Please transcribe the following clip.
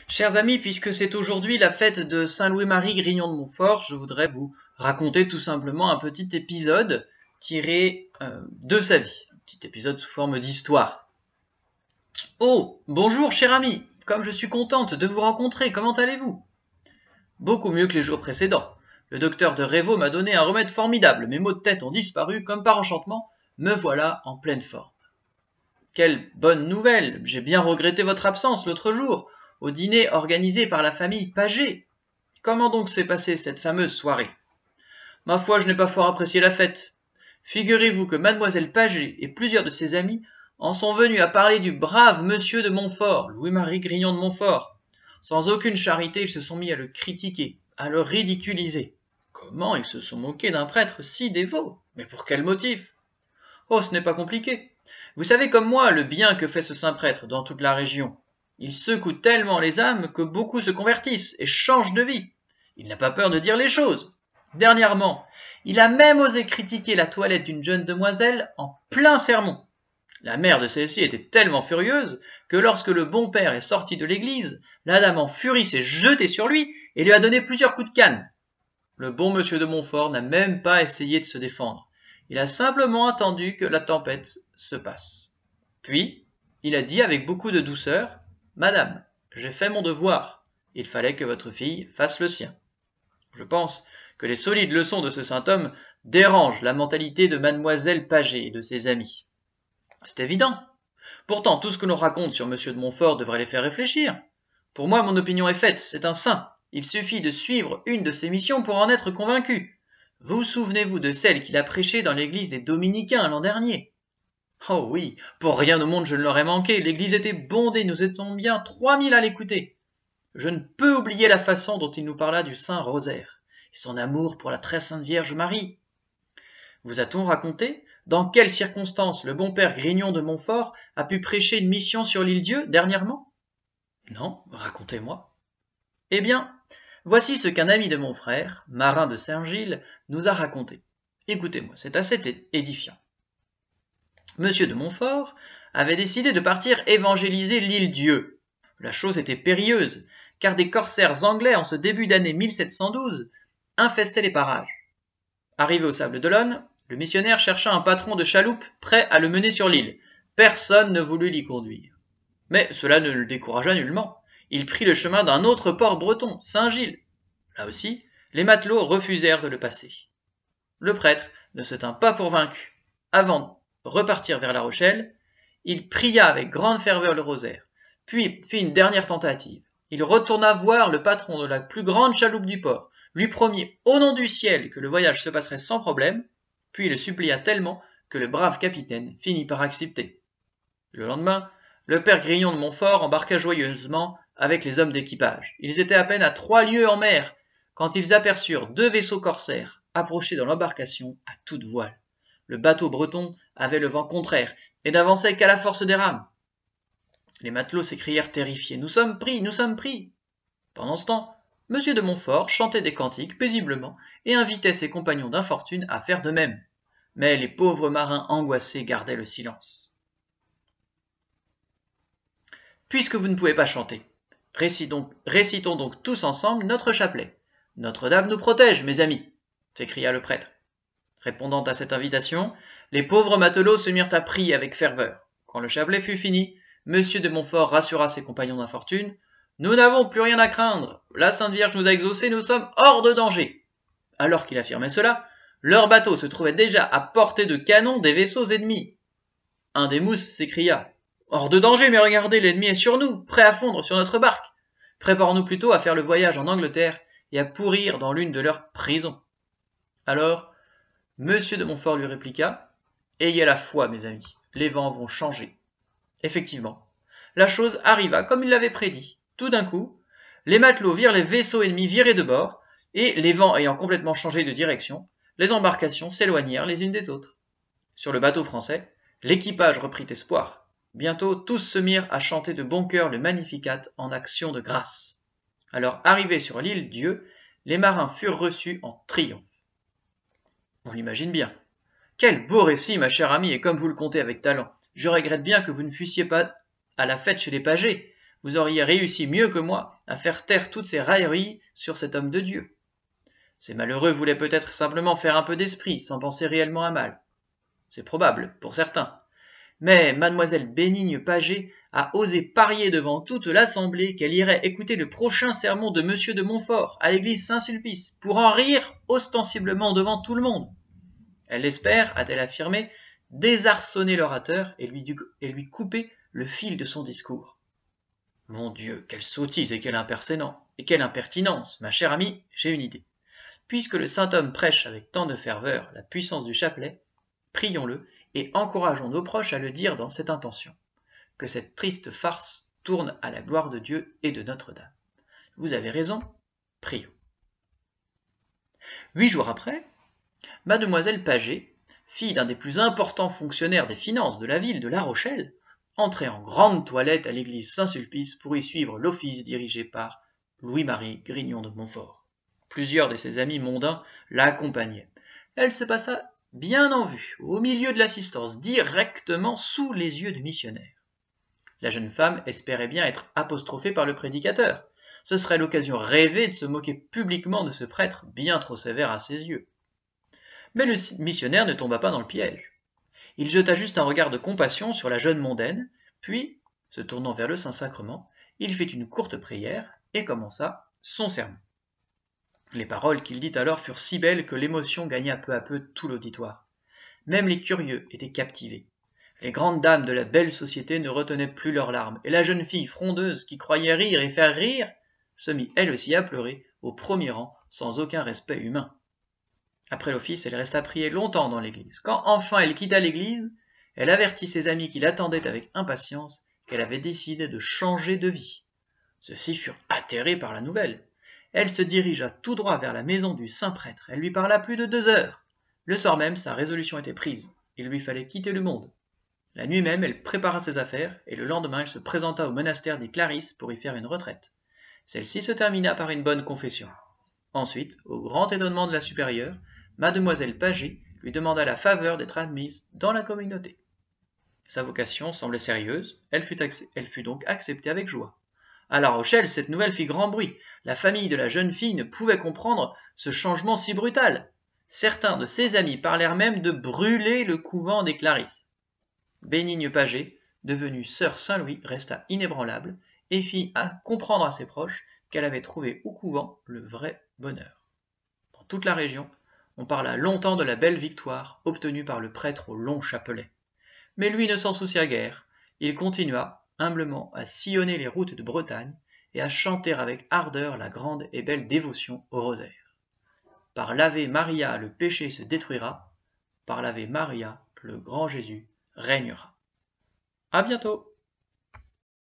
Chers amis, puisque c'est aujourd'hui la fête de Saint Louis-Marie Grignon de Montfort, je voudrais vous raconter tout simplement un petit épisode tiré de sa vie. Un petit épisode sous forme d'histoire. Oh, bonjour cher ami, comme je suis contente de vous rencontrer, comment allez-vous? Beaucoup mieux que les jours précédents. Le docteur de Revaux m'a donné un remède formidable, mes maux de tête ont disparu, comme par enchantement, me voilà en pleine forme. Quelle bonne nouvelle! J'ai bien regretté votre absence l'autre jour, au dîner organisé par la famille Paget. Comment donc s'est passée cette fameuse soirée? Ma foi, je n'ai pas fort apprécié la fête. Figurez-vous que mademoiselle Paget et plusieurs de ses amis en sont venus à parler du brave monsieur de Montfort, Louis-Marie Grignon de Montfort. Sans aucune charité, ils se sont mis à le critiquer, à le ridiculiser. Comment ils se sont moqués d'un prêtre si dévot? Mais pour quel motif? Oh, ce n'est pas compliqué. Vous savez comme moi le bien que fait ce saint prêtre dans toute la région. Il secoue tellement les âmes que beaucoup se convertissent et changent de vie. Il n'a pas peur de dire les choses. Dernièrement, il a même osé critiquer la toilette d'une jeune demoiselle en plein sermon. La mère de celle-ci était tellement furieuse que lorsque le bon père est sorti de l'église, la dame en furie s'est jetée sur lui et lui a donné plusieurs coups de canne. Le bon monsieur de Montfort n'a même pas essayé de se défendre. Il a simplement attendu que la tempête se passe. Puis, il a dit avec beaucoup de douceur: « Madame, j'ai fait mon devoir. Il fallait que votre fille fasse le sien. » Je pense que les solides leçons de ce saint homme dérangent la mentalité de mademoiselle Paget et de ses amis. C'est évident. Pourtant, tout ce que l'on raconte sur monsieur de Montfort devrait les faire réfléchir. Pour moi, mon opinion est faite, c'est un saint. Il suffit de suivre une de ses missions pour en être convaincu. Vous souvenez-vous de celle qu'il a prêchée dans l'église des Dominicains l'an dernier? Oh oui, pour rien au monde je ne l'aurais manqué, l'église était bondée, nous étions bien 3000 à l'écouter. Je ne peux oublier la façon dont il nous parla du Saint Rosaire, et son amour pour la très sainte Vierge Marie. Vous a-t-on raconté dans quelles circonstances le bon père Grignon de Montfort a pu prêcher une mission sur l'Île-Dieu dernièrement? Non, racontez-moi. Eh bien, voici ce qu'un ami de mon frère, marin de Saint-Gilles, nous a raconté. Écoutez-moi, c'est assez édifiant. Monsieur de Montfort avait décidé de partir évangéliser l'Île-Dieu. La chose était périlleuse, car des corsaires anglais en ce début d'année 1712 infestaient les parages. Arrivé au Sable d'Olonne, le missionnaire chercha un patron de chaloupe prêt à le mener sur l'île. Personne ne voulut l'y conduire. Mais cela ne le découragea nullement. Il prit le chemin d'un autre port breton, Saint-Gilles. Là aussi, les matelots refusèrent de le passer. Le prêtre ne se tint pas pour vaincu. Avant de repartir vers La Rochelle, il pria avec grande ferveur le rosaire, puis fit une dernière tentative. Il retourna voir le patron de la plus grande chaloupe du port, lui promit au nom du ciel que le voyage se passerait sans problème, puis le supplia tellement que le brave capitaine finit par accepter. Le lendemain, le père Grignon de Montfort embarqua joyeusement avec les hommes d'équipage. Ils étaient à peine à 3 lieues en mer, quand ils aperçurent 2 vaisseaux corsaires approcher dans l'embarcation à toute voile. Le bateau breton avait le vent contraire et n'avançait qu'à la force des rames. Les matelots s'écrièrent terrifiés: « Nous sommes pris, nous sommes pris !» Pendant ce temps, monsieur de Montfort chantait des cantiques paisiblement et invitait ses compagnons d'infortune à faire de même. Mais les pauvres marins angoissés gardaient le silence. « Puisque vous ne pouvez pas chanter, récitons donc tous ensemble notre chapelet. Notre-Dame nous protège, mes amis !» s'écria le prêtre. Répondant à cette invitation, les pauvres matelots se mirent à prier avec ferveur. Quand le chapelet fut fini, monsieur de Montfort rassura ses compagnons d'infortune. « Nous n'avons plus rien à craindre. La Sainte Vierge nous a exaucés, nous sommes hors de danger. » Alors qu'il affirmait cela, leur bateau se trouvait déjà à portée de canon des vaisseaux ennemis. Un des mousses s'écria: « Hors de danger, mais regardez, l'ennemi est sur nous, prêt à fondre sur notre barque. Préparons-nous plutôt à faire le voyage en Angleterre et à pourrir dans l'une de leurs prisons. » Alors, monsieur de Montfort lui répliqua: « Ayez la foi, mes amis, les vents vont changer. » Effectivement, la chose arriva comme il l'avait prédit. Tout d'un coup, les matelots virent les vaisseaux ennemis virer de bord, et les vents ayant complètement changé de direction, les embarcations s'éloignèrent les unes des autres. Sur le bateau français, l'équipage reprit espoir. Bientôt, tous se mirent à chanter de bon cœur le Magnificat en action de grâce. Alors, arrivés sur l'île Dieu, les marins furent reçus en triomphe. On l'imagine bien. Quel beau récit, ma chère amie, et comme vous le contez avec talent. Je regrette bien que vous ne fussiez pas à la fête chez les Paget. vous auriez réussi mieux que moi à faire taire toutes ces railleries sur cet homme de Dieu. Ces malheureux voulaient peut-être simplement faire un peu d'esprit, sans penser réellement à mal. C'est probable, pour certains. Mais mademoiselle Bénigne Pagé a osé parier devant toute l'assemblée qu'elle irait écouter le prochain sermon de monsieur de Montfort à l'église Saint-Sulpice, pour en rire ostensiblement devant tout le monde. Elle espère, a-t-elle affirmé, désarçonner l'orateur et lui couper le fil de son discours. Mon Dieu, quelle sottise et quelle impertinence, ma chère amie, j'ai une idée. Puisque le saint homme prêche avec tant de ferveur la puissance du chapelet, prions-le et encourageons nos proches à le dire dans cette intention, que cette triste farce tourne à la gloire de Dieu et de Notre-Dame. Vous avez raison, prions. 8 jours après, mademoiselle Pagé, fille d'un des plus importants fonctionnaires des finances de la ville de La Rochelle, entrait en grande toilette à l'église Saint-Sulpice pour y suivre l'office dirigé par Louis-Marie Grignon de Montfort. Plusieurs de ses amis mondains l'accompagnaient. Elle se passa bien en vue, au milieu de l'assistance, directement sous les yeux du missionnaire. La jeune femme espérait bien être apostrophée par le prédicateur. Ce serait l'occasion rêvée de se moquer publiquement de ce prêtre bien trop sévère à ses yeux. Mais le missionnaire ne tomba pas dans le piège. Il jeta juste un regard de compassion sur la jeune mondaine, puis, se tournant vers le Saint-Sacrement, il fit une courte prière et commença son sermon. Les paroles qu'il dit alors furent si belles que l'émotion gagna peu à peu tout l'auditoire. Même les curieux étaient captivés. Les grandes dames de la belle société ne retenaient plus leurs larmes, et la jeune fille frondeuse, qui croyait rire et faire rire, se mit elle aussi à pleurer, au premier rang, sans aucun respect humain. Après l'office, elle resta prier longtemps dans l'église. Quand enfin elle quitta l'église, elle avertit ses amis qui l'attendaient avec impatience qu'elle avait décidé de changer de vie. Ceux-ci furent atterrés par la nouvelle. Elle se dirigea tout droit vers la maison du saint prêtre. Elle lui parla plus de 2 heures. Le soir même, sa résolution était prise. Il lui fallait quitter le monde. La nuit même, elle prépara ses affaires, et le lendemain, elle se présenta au monastère des Clarisses pour y faire une retraite. Celle-ci se termina par une bonne confession. Ensuite, au grand étonnement de la supérieure, mademoiselle Pagé lui demanda la faveur d'être admise dans la communauté. Sa vocation semblait sérieuse, elle fut donc acceptée avec joie. À La Rochelle, cette nouvelle fit grand bruit. La famille de la jeune fille ne pouvait comprendre ce changement si brutal. Certains de ses amis parlèrent même de brûler le couvent des Clarisses. Bénigne Pagé, devenue sœur Saint-Louis, resta inébranlable et fit comprendre à ses proches qu'elle avait trouvé au couvent le vrai bonheur. Dans toute la région, on parla longtemps de la belle victoire obtenue par le prêtre au long chapelet. Mais lui ne s'en soucia guère. Il continua humblement à sillonner les routes de Bretagne et à chanter avec ardeur la grande et belle dévotion au rosaire. Par l'Ave Maria le péché se détruira, par l'Ave Maria le grand Jésus régnera. À bientôt!